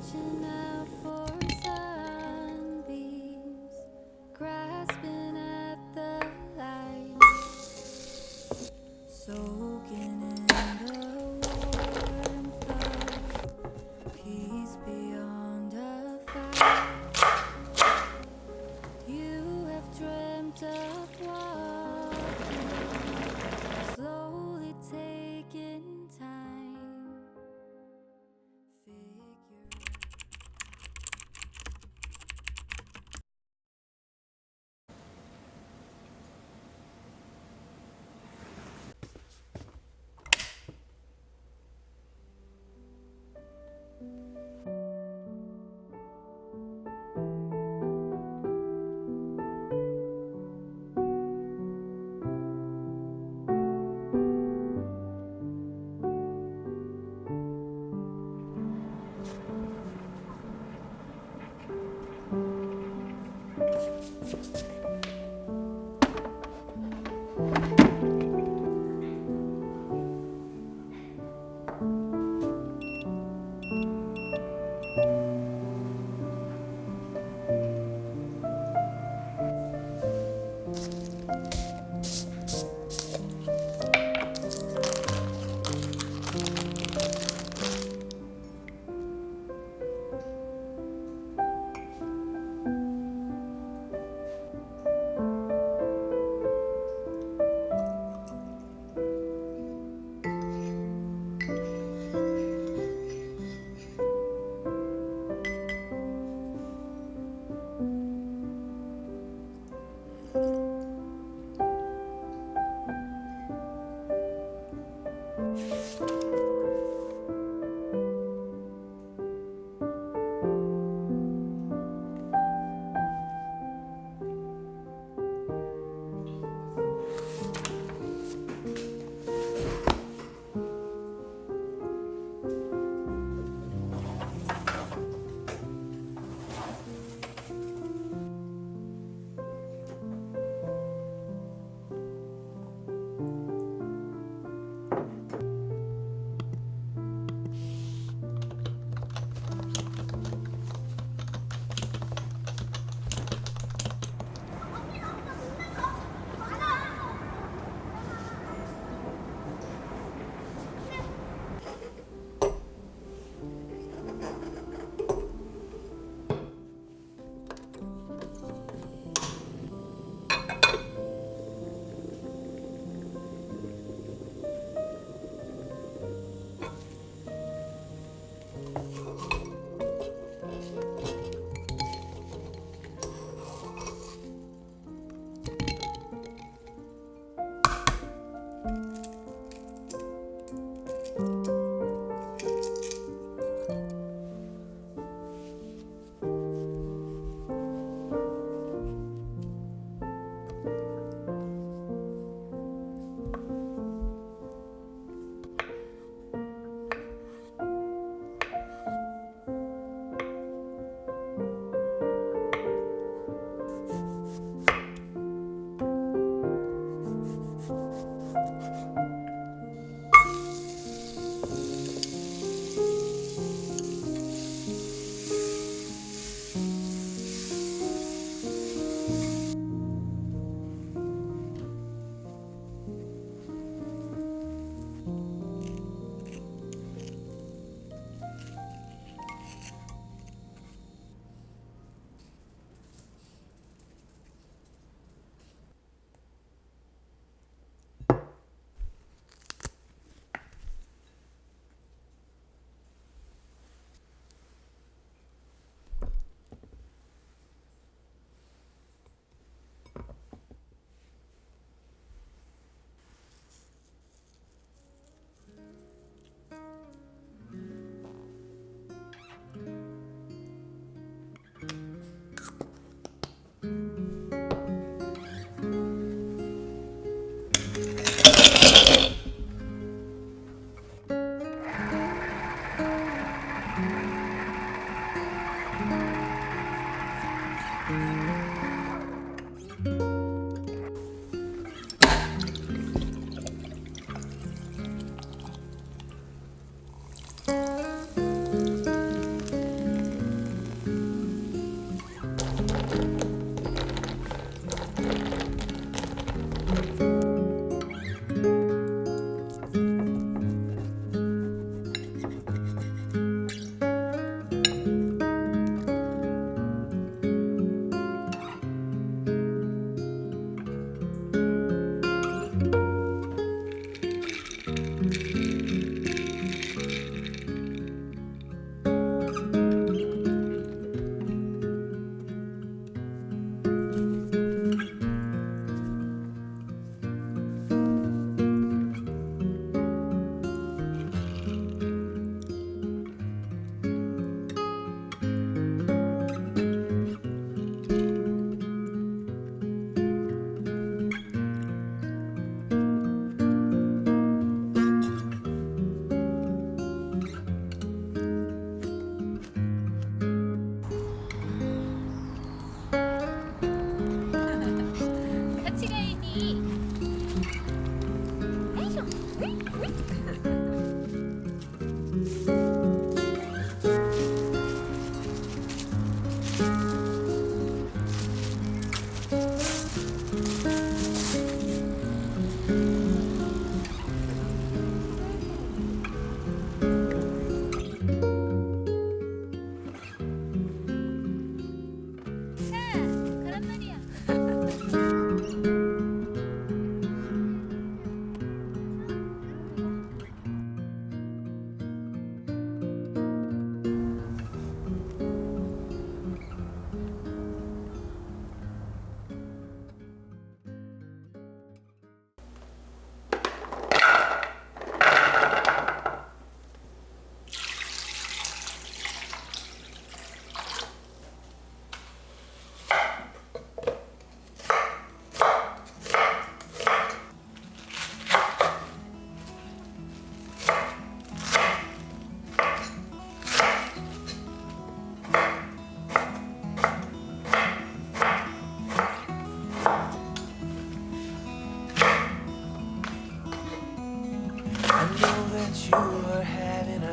Reaching out for sunbeams, grasping at the light, soaking in the warmth of peace beyond a fight. You have dreamt of walking, slowly taking time. Figure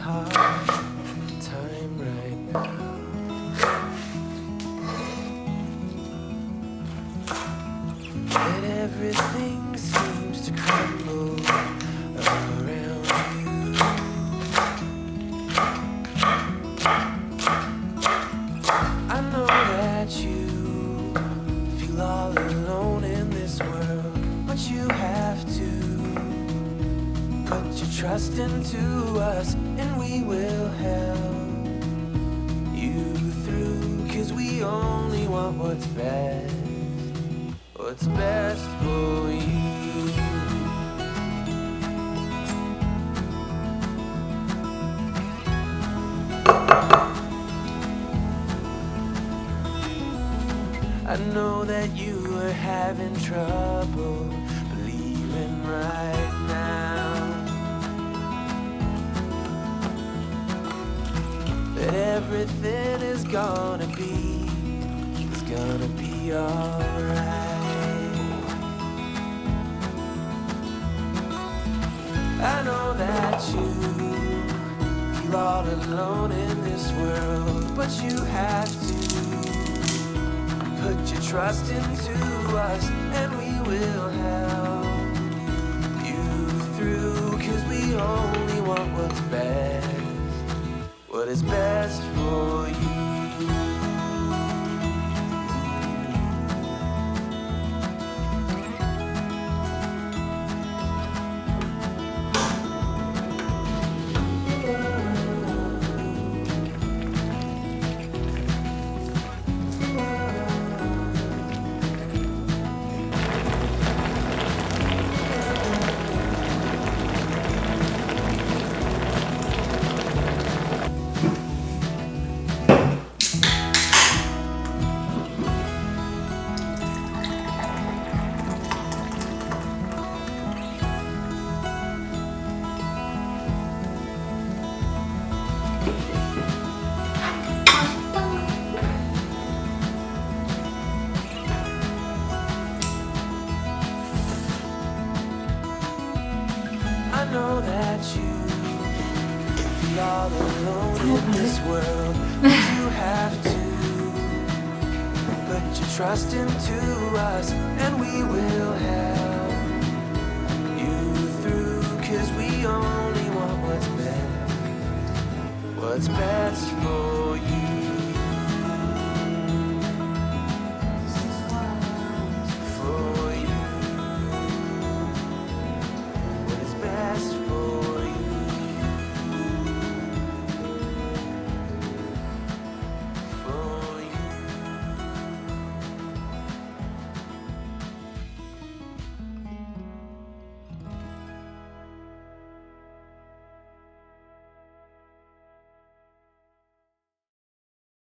hard time right now. And everything seems to crumble around you. I know that you feel all alone in this world, but you have to put your trust into us, and we will help you through, 'cause we only want what's best for you. I know that you are having trouble believing right now that everything is gonna be alright. I know that you feel all alone in this world, but you have to put your trust into us, and we will help you through, 'cause we only want what is best for you. I know that you feel all alone in this world, but you have to put your trust into us, and we will help you through, 'cause we only want what's best for